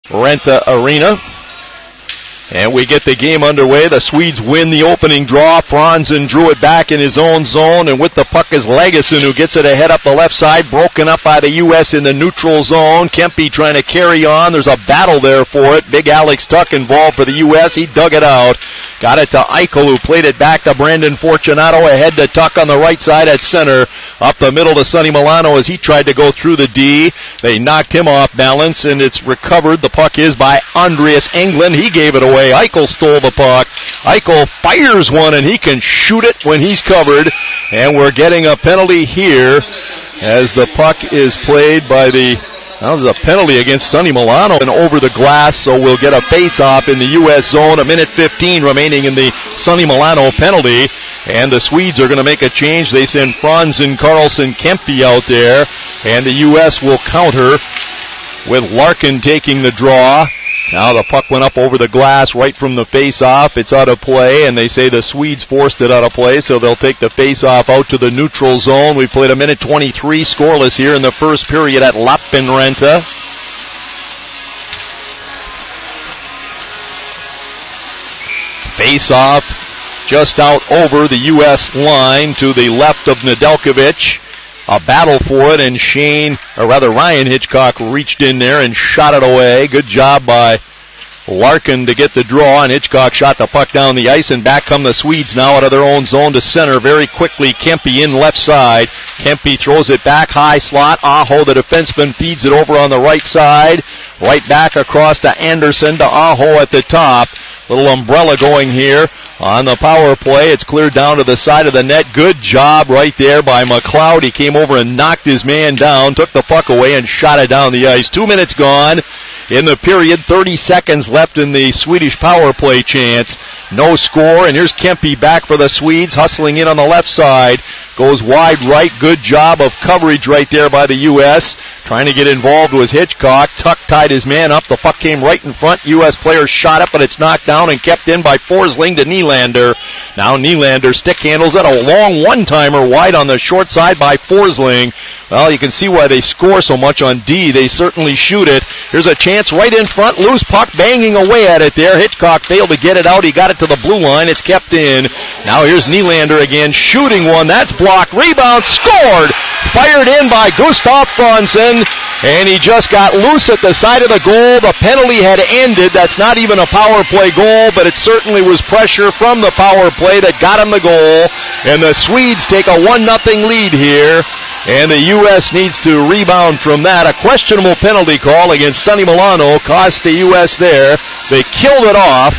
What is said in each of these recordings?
Renta Arena. And we get the game underway. The Swedes win the opening draw. Franzen drew it back in his own zone, and with the puck is Legason, who gets it ahead up the left side, broken up by the U.S. in the neutral zone. Kempe trying to carry on. There's a battle there for it. Big Alex Tuck involved for the U.S. He dug it out. Got it to Eichel, who played it back to Brandon Fortunato. Ahead to Tuck on the right side at center. Up the middle to Sonny Milano as he tried to go through the D. They knocked him off balance, and it's recovered. The puck is by Andreas Englund. He gave it away. Eichel stole the puck. Eichel fires one, and he can shoot it when he's covered. And we're getting a penalty here as the puck is played by the... That was a penalty against Sonny Milano and over the glass, so we'll get a face-off in the U.S. zone. 1:15 remaining in the Sonny Milano penalty. And the Swedes are going to make a change. They send Franzen, Carlson, Kempe out there. And the U.S. will counter with Larkin taking the draw. Now the puck went up over the glass right from the face-off. It's out of play, and they say the Swedes forced it out of play, so they'll take the face-off out to the neutral zone. We played 1:23 scoreless here in the first period at Lappeenranta. Face-off just out over the U.S. line to the left of Nedeljkovic. A battle for it, and Ryan Hitchcock reached in there and shot it away. Good job by Larkin to get the draw, and Hitchcock shot the puck down the ice, and back come the Swedes now out of their own zone to center very quickly. Kempe in left side. Kempe throws it back high slot. Aho, the defenseman, feeds it over on the right side. Right back across to Anderson to Aho at the top. Little umbrella going here. On the power play, it's cleared down to the side of the net. Good job right there by McLeod. He came over and knocked his man down, took the puck away, and shot it down the ice. 2 minutes gone in the period. 30 seconds left in the Swedish power play chance. No score, and here's Kempe back for the Swedes, hustling in on the left side. Goes wide right. Good job of coverage right there by the U.S. Trying to get involved was Hitchcock. Tuck tied his man up. The puck came right in front. U.S. player shot it, but it's knocked down and kept in by Forsling to Nylander. Now Nylander stick handles it. A long one-timer wide on the short side by Forsling. Well, you can see why they score so much on D. They certainly shoot it. Here's a chance right in front. Loose puck banging away at it there. Hitchcock failed to get it out. He got it to the blue line. It's kept in. Now here's Nylander again, shooting one. That's blocked. Rebound. Scored. Fired in by Gustav Franzen. And he just got loose at the side of the goal. The penalty had ended. That's not even a power play goal, but it certainly was pressure from the power play that got him the goal. And the Swedes take a 1-0 lead here. And the U.S. needs to rebound from that. A questionable penalty call against Sonny Milano cost the U.S. there. They killed it off,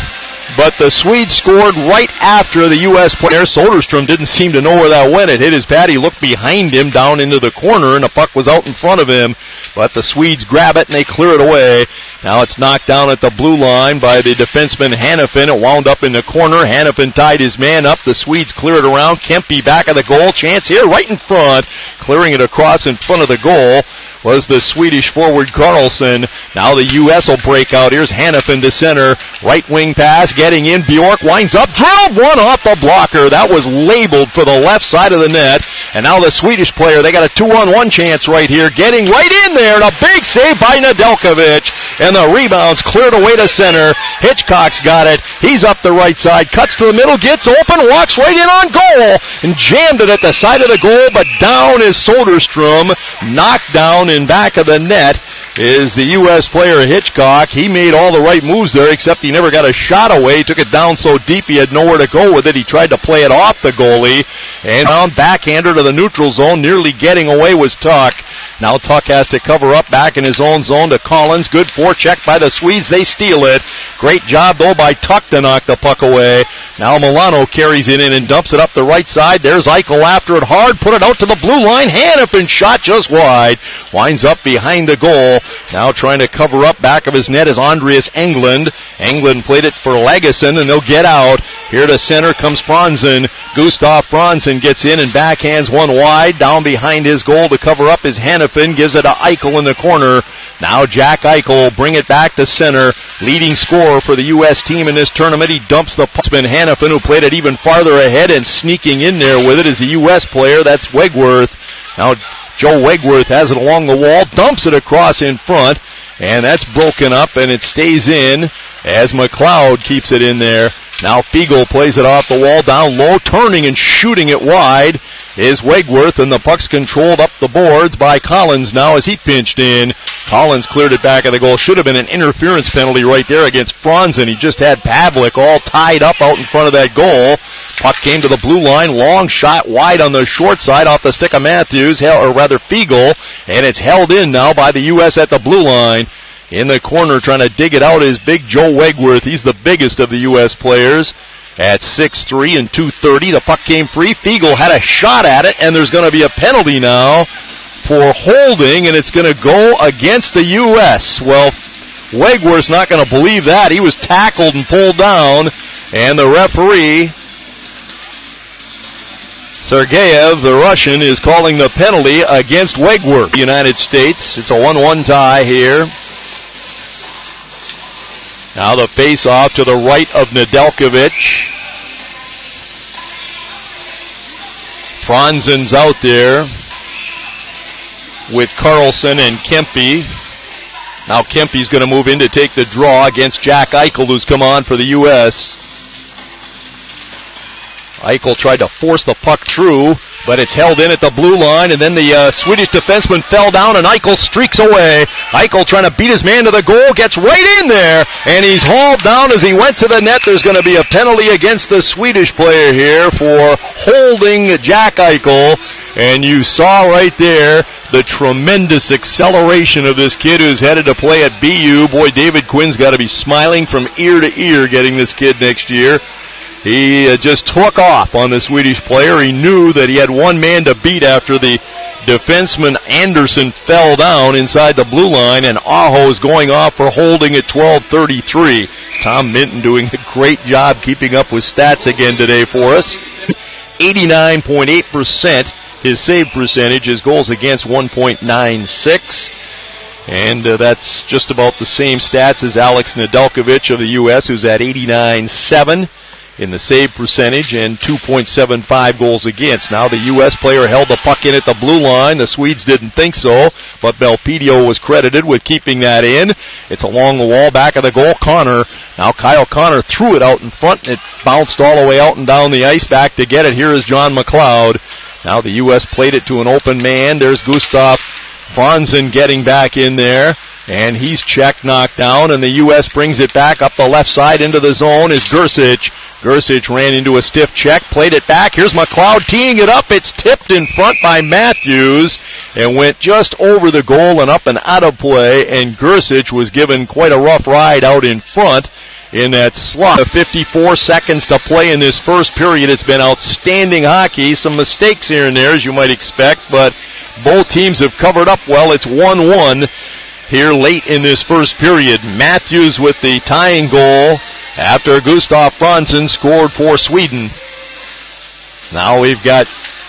but the Swedes scored right after the U.S. player. Soderstrom didn't seem to know where that went. It hit his pad. He looked behind him down into the corner, and the puck was out in front of him. But the Swedes grab it, and they clear it away. Now it's knocked down at the blue line by the defenseman Hannafin. It wound up in the corner. Hannafin tied his man up. The Swedes clear it around. Kempe back of the goal. Chance here right in front. Clearing it across in front of the goal was the Swedish forward Carlson. Now the U.S. will break out. Here's Hannafin to center. Right wing pass. Getting in. Bjork winds up. Drilled one off the blocker. That was labeled for the left side of the net. And now the Swedish player, they got a 2-on-1 chance right here. Getting right in there. And a big save by Nedeljkovic. And the rebound's cleared away to center. Hitchcock's got it. He's up the right side. Cuts to the middle. Gets open. Walks right in on goal. And jammed it at the side of the goal. But down is Soderstrom. Knocked down in back of the net is the U.S. player Hitchcock. He made all the right moves there, except he never got a shot away. He took it down so deep he had nowhere to go with it. He tried to play it off the goalie. And on backhander to the neutral zone, nearly getting away was Tuck. Now Tuck has to cover up back in his own zone to Collins. Good forecheck by the Swedes. They steal it. Great job, though, by Tuck to knock the puck away. Now Milano carries it in and dumps it up the right side. There's Eichel after it hard. Put it out to the blue line. Hannafin shot just wide. Winds up behind the goal. Now trying to cover up back of his net is Andreas Englund. Englund played it for Legason, and they'll get out. Here to center comes Franzen. Gustav Franzen gets in and backhands one wide. Down behind his goal to cover up is Hannafin. Gives it to Eichel in the corner. Now Jack Eichel bring it back to center. Leading scorer for the U.S. team in this tournament. He dumps the puck. It's been Hannafin who played it even farther ahead, and sneaking in there with it is the U.S. player. That's Wegworth. Now Joe Wegworth has it along the wall. Dumps it across in front. and that's broken up, and it stays in as McLeod keeps it in there. Now Fiegel plays it off the wall, down low, turning and shooting it wide is Wegworth, and the puck's controlled up the boards by Collins now as he pinched in. Collins cleared it back of the goal. Should have been an interference penalty right there against Franzen. He just had Pavlik all tied up out in front of that goal. Puck came to the blue line, long shot wide on the short side off the stick of Matthews, or rather Fiegel, and it's held in now by the U.S. at the blue line. In the corner trying to dig it out is big Joe Wegworth. He's the biggest of the U.S. players at 6'3" and 230. The puck came free. Fiegel had a shot at it, and there's going to be a penalty now for holding, and it's going to go against the U.S. Well, Wegworth's not going to believe that. He was tackled and pulled down, and the referee, Sergeyev, the Russian, is calling the penalty against Wegworth. United States, it's a 1-1 tie here. Now the face-off to the right of Nedeljkovic. Franzen's out there with Carlson and Kempe. Now Kempe's going to move in to take the draw against Jack Eichel, who's come on for the U.S. Eichel tried to force the puck through, but it's held in at the blue line, and then the Swedish defenseman fell down, and Eichel streaks away. Eichel trying to beat his man to the goal, gets right in there, and he's hauled down as he went to the net. There's going to be a penalty against the Swedish player here for holding Jack Eichel, and you saw right there the tremendous acceleration of this kid who's headed to play at BU. Boy, David Quinn's got to be smiling from ear to ear getting this kid next year. He just took off on the Swedish player. He knew that he had one man to beat after the defenseman Anderson fell down inside the blue line, and Aho's going off for holding at 12:33. Tom Minton doing a great job keeping up with stats again today for us. 89.8% his save percentage, his goals against 1.96. And that's just about the same stats as Alex Nedeljkovic of the U.S., who's at 89.7 in the save percentage and 2.75 goals against. Now the U.S. player held the puck in at the blue line. The Swedes didn't think so, but Belpedio was credited with keeping that in. It's along the wall, back of the goal. Connor. Now Kyle Connor threw it out in front, and it bounced all the way out and down the ice. Back to get it. Here is John McLeod. Now the U.S. played it to an open man. There's Gustav Franzen getting back in there, and he's checked, knocked down, and the U.S. brings it back up the left side into the zone is Gersic. Gersic ran into a stiff check, played it back. Here's McLeod teeing it up. It's tipped in front by Matthews and went just over the goal and up and out of play, and Gersic was given quite a rough ride out in front in that slot. 54 seconds to play in this first period. It's been outstanding hockey. Some mistakes here and there, as you might expect, but both teams have covered up well. It's 1-1 here late in this first period. Matthews with the tying goal after Gustav Franzen scored for Sweden. Now we've got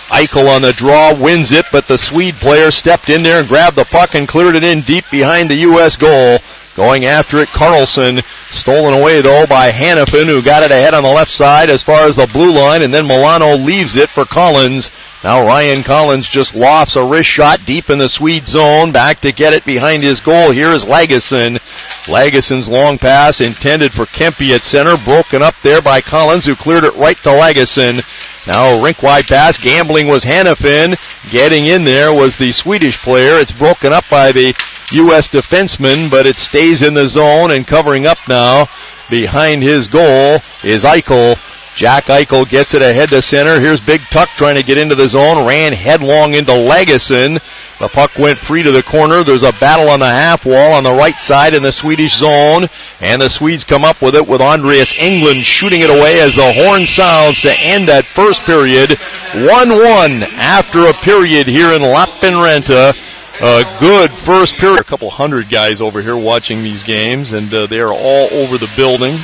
Eichel on the draw, wins it, but the Swede player stepped in there and grabbed the puck and cleared it in deep behind the U.S. goal. Going after it, Carlson, stolen away though by Hannafin, who got it ahead on the left side as far as the blue line, and then Milano leaves it for Collins. Now Ryan Collins just lofts a wrist shot deep in the Swede zone. Back to get it behind his goal. Here is Lagesson. Lagesson's long pass intended for Kempe at center. Broken up there by Collins, who cleared it right to Lagesson. Now a rink-wide pass. Gambling was Hannafin. Getting in there was the Swedish player. It's broken up by the U.S. defenseman, but it stays in the zone, and covering up now behind his goal is Eichel. Jack Eichel gets it ahead to center. Here's Big Tuck trying to get into the zone. Ran headlong into Lagesson. The puck went free to the corner. There's a battle on the half wall on the right side in the Swedish zone. And the Swedes come up with it with Andreas Englund shooting it away as the horn sounds to end that first period. 1-1 after a period here in Lappeenranta. A good first period. A couple hundred guys over here watching these games, and they are all over the building.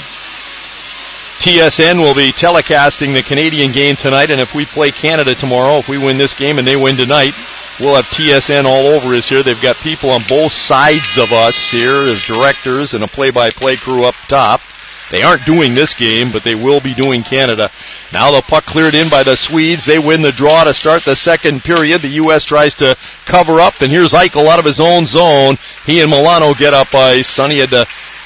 TSN will be telecasting the Canadian game tonight, and if we play Canada tomorrow, if we win this game and they win tonight, we'll have TSN all over us here. They've got people on both sides of us here as directors and a play-by-play crew up top. They aren't doing this game, but they will be doing Canada. Now the puck cleared in by the Swedes. They win the draw to start the second period. The U.S. tries to cover up, and here's Eichel out of his own zone. He and Milano get up ice. Sonny had to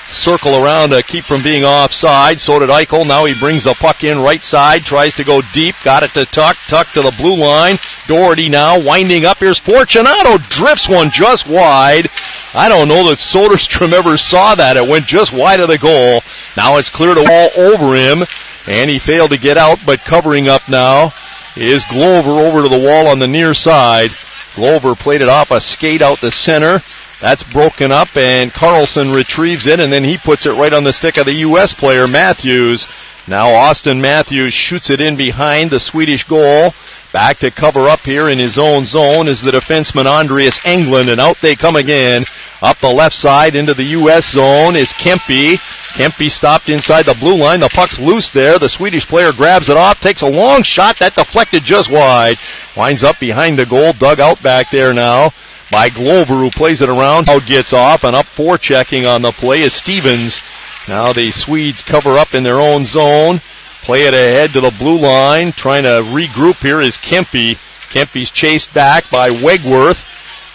circle around to keep from being offside. So did Eichel. Now he brings the puck in right side, tries to go deep, got it to Tuck to the blue line. Doherty now winding up. Here's Fortunato, drifts one just wide. I don't know that Soderstrom ever saw that. It went just wide of the goal. Now it's cleared all over him, and he failed to get out, but covering up now is Glover over to the wall on the near side. Glover played it off a skate out the center. That's broken up, and Carlson retrieves it, and then he puts it right on the stick of the U.S. player, Matthews. Now Austin Matthews shoots it in behind the Swedish goal. Back to cover up here in his own zone is the defenseman Andreas Englund, and out they come again. Up the left side into the U.S. zone is Kempe. Kempe stopped inside the blue line. The puck's loose there. The Swedish player grabs it off, takes a long shot. That deflected just wide. Winds up behind the goal, dug out back there now by Glover, who plays it around. Now gets off, and up forechecking on the play is Stevens. Now the Swedes cover up in their own zone. Play it ahead to the blue line. Trying to regroup here is Kempe. Kempe's chased back by Wegworth.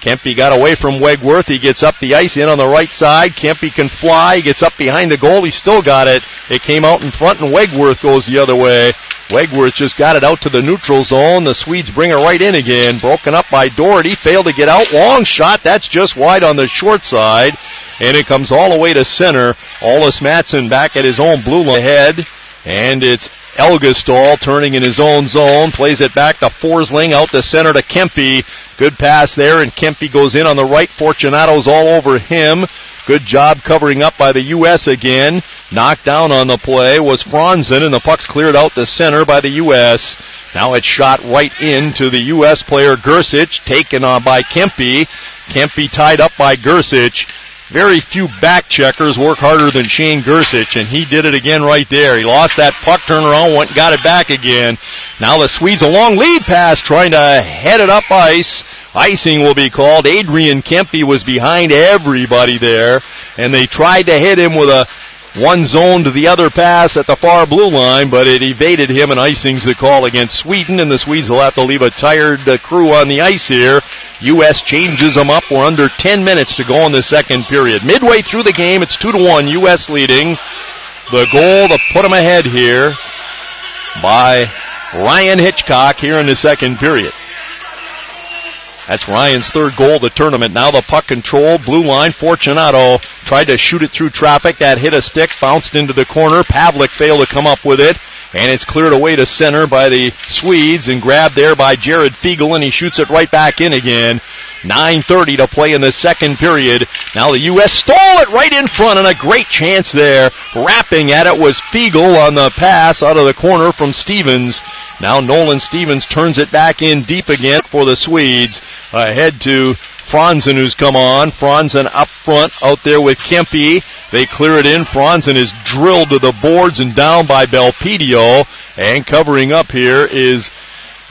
Kempe got away from Wegworth. He gets up the ice in on the right side. Kempe can fly. He gets up behind the goal. He still got it. It came out in front, and Wegworth goes the other way. Wegworth just got it out to the neutral zone. The Swedes bring it right in again. Broken up by Doherty. Failed to get out. Long shot. That's just wide on the short side. And it comes all the way to center. Ollis Mattsson back at his own blue line ahead. And it's Elgestall turning in his own zone. Plays it back to Forsling out the center to Kempe. Good pass there, and Kempe goes in on the right. Fortunato's all over him. Good job covering up by the U.S. again. Knocked down on the play was Franzen, and the puck's cleared out to center by the U.S. Now it's shot right into the U.S. player Gersic, taken on by Kempe. Kempe tied up by Gersic. Very few back checkers work harder than Shane Gersic, and he did it again right there. He lost that puck, turned around, went and got it back again. Now the Swedes a long lead pass, trying to head it up ice. Icing will be called. Adrian Kempe was behind everybody there, and they tried to hit him with a one zone to the other pass at the far blue line, but it evaded him, and icing's the call against Sweden, and the Swedes will have to leave a tired crew on the ice here. U.S. changes them up. We're under 10 minutes to go in the second period. Midway through the game, it's 2-1, U.S. leading. The goal to put them ahead here by Ryan Hitchcock here in the second period. That's Ryan's third goal of the tournament. Now the puck control, blue line. Fortunato tried to shoot it through traffic. That hit a stick, bounced into the corner. Pavlik failed to come up with it. And it's cleared away to center by the Swedes and grabbed there by Jared Fiegel, and he shoots it right back in again. 9:30 to play in the second period. Now the U.S. stole it right in front, and a great chance there. Rapping at it was Fiegel on the pass out of the corner from Stevens. Now Nolan Stevens turns it back in deep again for the Swedes. Ahead to Franzen, who's come on. Franzen up front out there with Kempe. They clear it in. Franzen is drilled to the boards and down by Belpedio. And covering up here is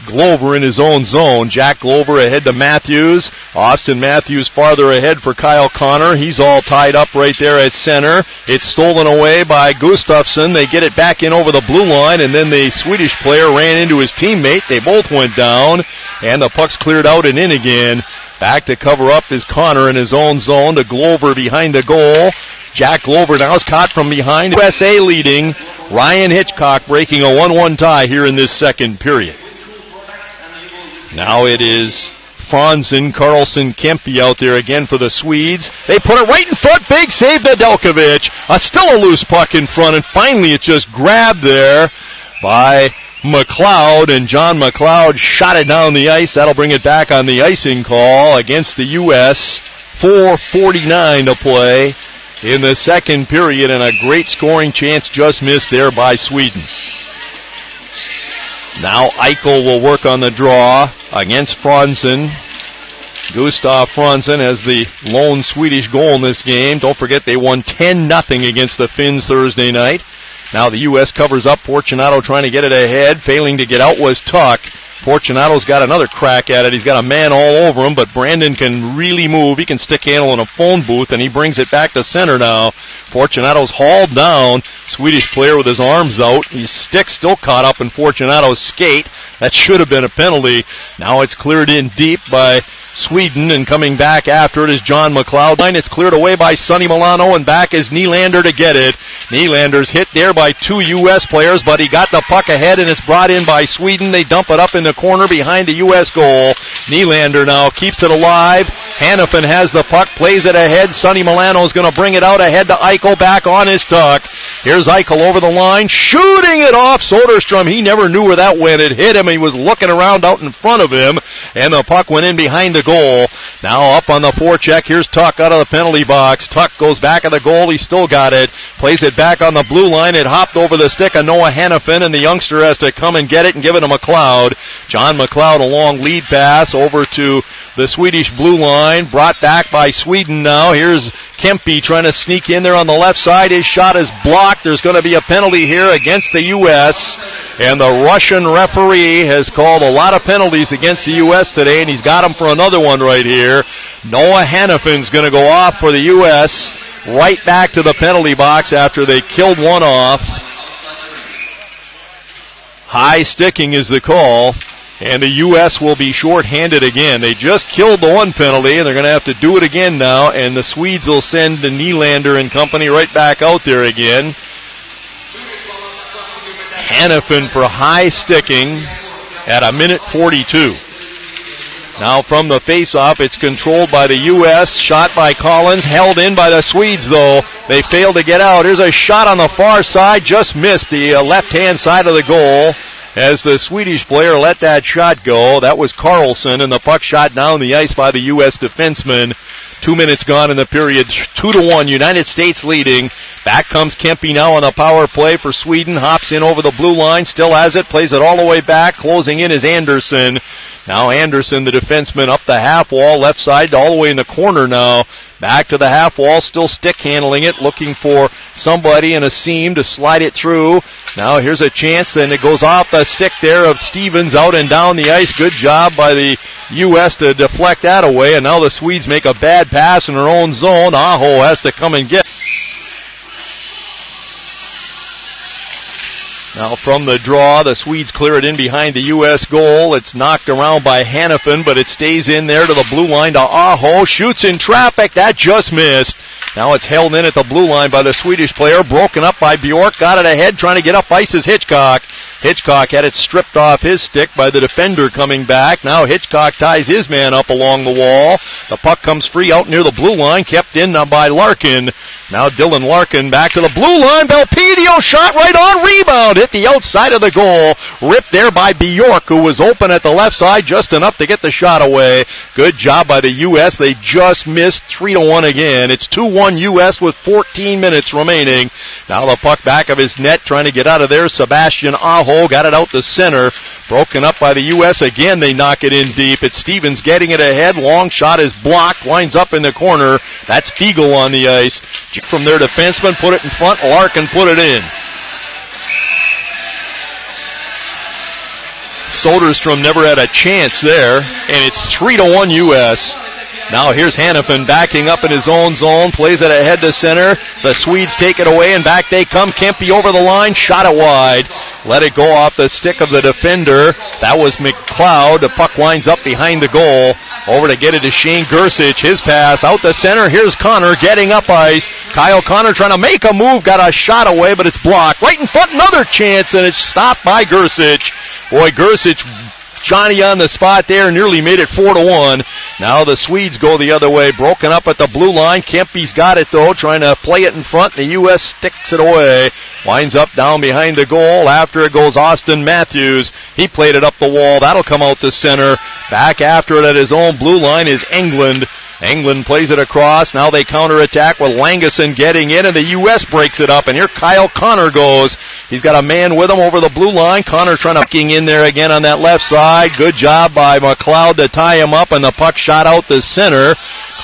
Glover in his own zone. Jack Glover ahead to Matthews. Austin Matthews farther ahead for Kyle Connor. He's all tied up right there at center. It's stolen away by Gustafsson. They get it back in over the blue line, and then the Swedish player ran into his teammate. They both went down, and the puck's cleared out and in again. Back to cover up is Connor in his own zone to Glover behind the goal. Jack Glover now is caught from behind. USA leading. Ryan Hitchcock breaking a 1-1 tie here in this second period. Now it is Franzen, Carlson, Kempe out there again for the Swedes. They put it right in front. Big save to Nedeljkovic. Still a loose puck in front, and finally it's just grabbed there by McLeod, and John McLeod shot it down the ice. That'll bring it back on the icing call against the U.S. 4:49 to play in the second period, and a great scoring chance just missed there by Sweden. Now Eichel will work on the draw against Franzen. Gustav Franzen has the lone Swedish goal in this game. Don't forget they won 10-0 against the Finns Thursday night. Now the U.S. covers up. Fortunato trying to get it ahead. Failing to get out was Tuck. Fortunato's got another crack at it. He's got a man all over him, but Brandon can really move. He can stick handle in a phone booth, and he brings it back to center now. Fortunato's hauled down. Swedish player with his arms out. His stick still caught up in Fortunato's skate. That should have been a penalty. Now it's cleared in deep by Sweden, and coming back after it is John McLeod. It's cleared away by Sonny Milano, and back is Nylander to get it. Nylander's hit there by two U.S. players, but he got the puck ahead, and it's brought in by Sweden. They dump it up in the corner behind the U.S. goal. Nylander now keeps it alive. Hannafin has the puck, plays it ahead. Sonny Milano's going to bring it out ahead to Eichel, back on his tuck. Here's Eichel over the line, shooting it off Soderstrom. He never knew where that went. It hit him. He was looking around out in front of him, and the puck went in behind the goal. Now up on the forecheck, here's Tuck out of the penalty box. Tuck goes back of the goal. He still got it. Plays it back on the blue line. It hopped over the stick of Noah Hannafin, and the youngster has to come and get it and give it to McLeod. John McLeod, a long lead pass over to the Swedish blue line, brought back by Sweden now. Here's Kempe trying to sneak in there on the left side. His shot is blocked. There's going to be a penalty here against the U.S., and the Russian referee has called a lot of penalties against the U.S. today, and he's got them for another one right here. Noah Hannafin's going to go off for the U.S., right back to the penalty box after they killed one off. High sticking is the call, and the U.S. will be shorthanded again. They just killed the one penalty, and they're going to have to do it again now, and the Swedes will send the Nylander and company right back out there again. Hannafin for high sticking at a minute 42. Now from the face-off, it's controlled by the U.S., shot by Collins, held in by the Swedes, though. They failed to get out. Here's a shot on the far side, just missed the left-hand side of the goal as the Swedish player let that shot go. That was Carlson, and the puck shot down the ice by the U.S. defenseman. 2 minutes gone in the period, 2-1, United States leading. Back comes Kempe now on the power play for Sweden, hops in over the blue line, still has it, plays it all the way back, closing in is Anderson. Now Anderson, the defenseman, up the half wall, left side, all the way in the corner now. Back to the half wall, still stick handling it, looking for somebody in a seam to slide it through. Now here's a chance, then it goes off the stick there of Stevens, out and down the ice. Good job by the U.S. to deflect that away, and now the Swedes make a bad pass in their own zone. Aho has to come and get. Now from the draw, the Swedes clear it in behind the U.S. goal. It's knocked around by Hannafin, but it stays in there to the blue line to Aho. Shoots in traffic. That just missed. Now it's held in at the blue line by the Swedish player. Broken up by Bjork. Got it ahead, trying to get up ice is Hitchcock. Hitchcock had it stripped off his stick by the defender coming back. Now Hitchcock ties his man up along the wall. The puck comes free out near the blue line, kept in by Larkin. Now Dylan Larkin back to the blue line. Belpedio shot right on, rebound. Hit the outside of the goal. Ripped there by Bjork, who was open at the left side, just enough to get the shot away. Good job by the U.S. They just missed. 3-1 again. It's 2-1 U.S. with 14 minutes remaining. Now the puck back of his net, trying to get out of there. Sebastian Aho got it out to center. Broken up by the U.S. again. They knock it in deep. It's Stevens getting it ahead. Long shot is blocked. Winds up in the corner. That's Fiegel on the ice. From their defenseman, put it in front. Larkin put it in. Soderstrom never had a chance there, and it's 3-1 U.S. Now here's Hannafin backing up in his own zone, plays it ahead to center. The Swedes take it away, and back they come. Kempe over the line, shot it wide. Let it go off the stick of the defender. That was McLeod. The puck winds up behind the goal. Over to get it to Shane Gersich. His pass out the center. Here's Connor getting up ice. Kyle Connor trying to make a move. Got a shot away, but it's blocked. Right in front, another chance, and it's stopped by Gersich. Boy, Gersich, Johnny on the spot there, nearly made it 4-1. Now the Swedes go the other way. Broken up at the blue line. Kempe's got it, though, trying to play it in front. The U.S. sticks it away. Winds up down behind the goal. After it goes Austin Matthews. He played it up the wall. That'll come out to center. Back after it at his own blue line is Englund. Englund plays it across. Now they counterattack with Langeson getting in, and the U.S. breaks it up. And here Kyle Connor goes. He's got a man with him over the blue line. Connor trying to in there again on that left side. Good job by McLeod to tie him up, and the puck shot out the center.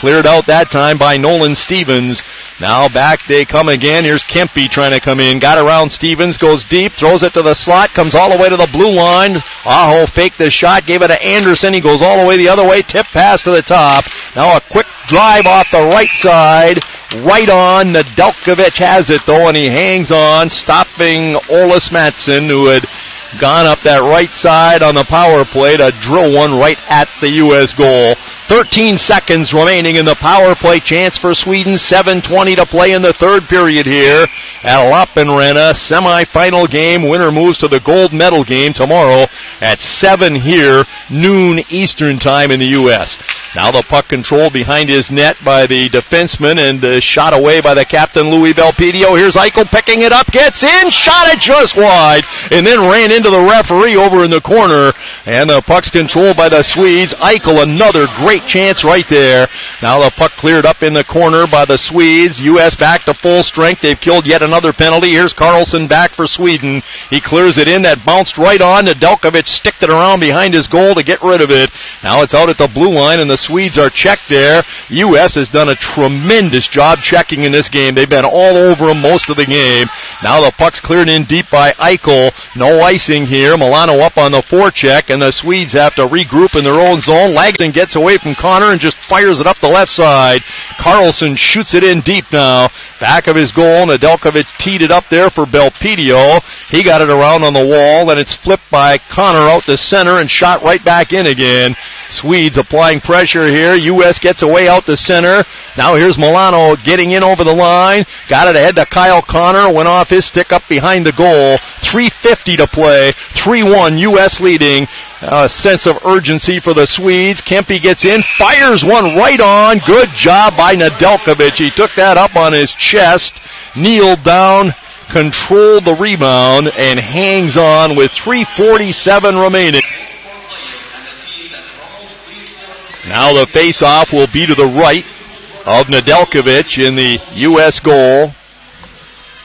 Cleared out that time by Nolan Stevens. Now back they come again. Here's Kempe trying to come in. Got around Stevens, goes deep, throws it to the slot, comes all the way to the blue line. Aho faked the shot, gave it to Anderson. He goes all the way the other way, tip pass to the top. Now a quick drive off the right side. Right on. Nedeljkovic has it though, and he hangs on, stopping Olis Mattsson, who had gone up that right side on the power play to drill one right at the U.S. goal. 13 seconds remaining in the power play. Chance for Sweden. 7:20 to play in the third period here at Lappeenranta. Semi-final game. Winner moves to the gold medal game tomorrow at 7 here, noon Eastern time in the U.S. Now the puck controlled behind his net by the defenseman and shot away by the captain, Louis Belpedio. Here's Eichel picking it up, gets in, shot it just wide, and then ran into the referee over in the corner. And the puck's controlled by the Swedes. Eichel, another great chance right there. Now the puck cleared up in the corner by the Swedes. U.S. back to full strength. They've killed yet another penalty. Here's Karlsson back for Sweden. He clears it in. That bounced right on. Nedeljkovic sticked it around behind his goal to get rid of it. Now it's out at the blue line, and the Swedes are checked there. U.S. has done a tremendous job checking in this game. They've been all over him most of the game. Now the puck's cleared in deep by Eichel. No icing here. Milano up on the forecheck, and the Swedes have to regroup in their own zone. Lagston gets away from Connor and just fires it up the left side. Karlsson shoots it in deep now. Back of his goal. Nedeljkovic teed it up there for Belpedio. He got it around on the wall, and it's flipped by Connor out to center and shot right back in again. Swedes applying pressure here. U.S. gets away out to center. Now here's Milano getting in over the line. Got it ahead to Kyle Connor. Went off his stick up behind the goal. 3:50 to play. 3-1 U.S. leading. A sense of urgency for the Swedes. Kempe gets in, fires one right on. Good job by Nedeljkovic. He took that up on his chest, kneeled down, controlled the rebound, and hangs on with 3:47 remaining. Now the face-off will be to the right of Nedeljkovic in the U.S. goal.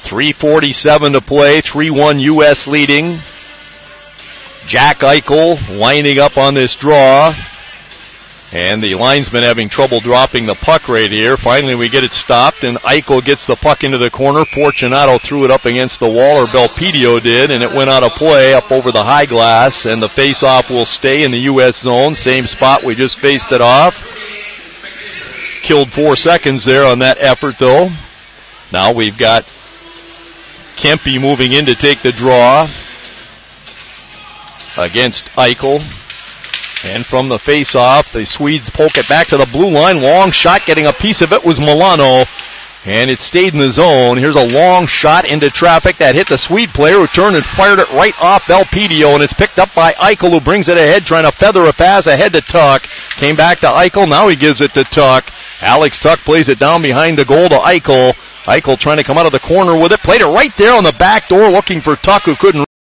3:47 to play, 3-1 U.S. leading. Jack Eichel lining up on this draw. And the linesman having trouble dropping the puck right here. Finally we get it stopped, and Eichel gets the puck into the corner. Fortunato threw it up against the wall, or Belpedio did, and it went out of play up over the high glass, and the face-off will stay in the U.S. zone. Same spot we just faced it off. Killed 4 seconds there on that effort, though. Now we've got Kempe moving in to take the draw against Eichel. And from the face-off, the Swedes poke it back to the blue line. Long shot, getting a piece of it was Milano. And it stayed in the zone. Here's a long shot into traffic that hit the Swede player, who turned and fired it right off Belpedio. And it's picked up by Eichel, who brings it ahead, trying to feather a pass ahead to Tuck. Came back to Eichel. Now he gives it to Tuck. Alex Tuck plays it down behind the goal to Eichel. Eichel trying to come out of the corner with it. Played it right there on the back door, looking for Tuck, who couldn't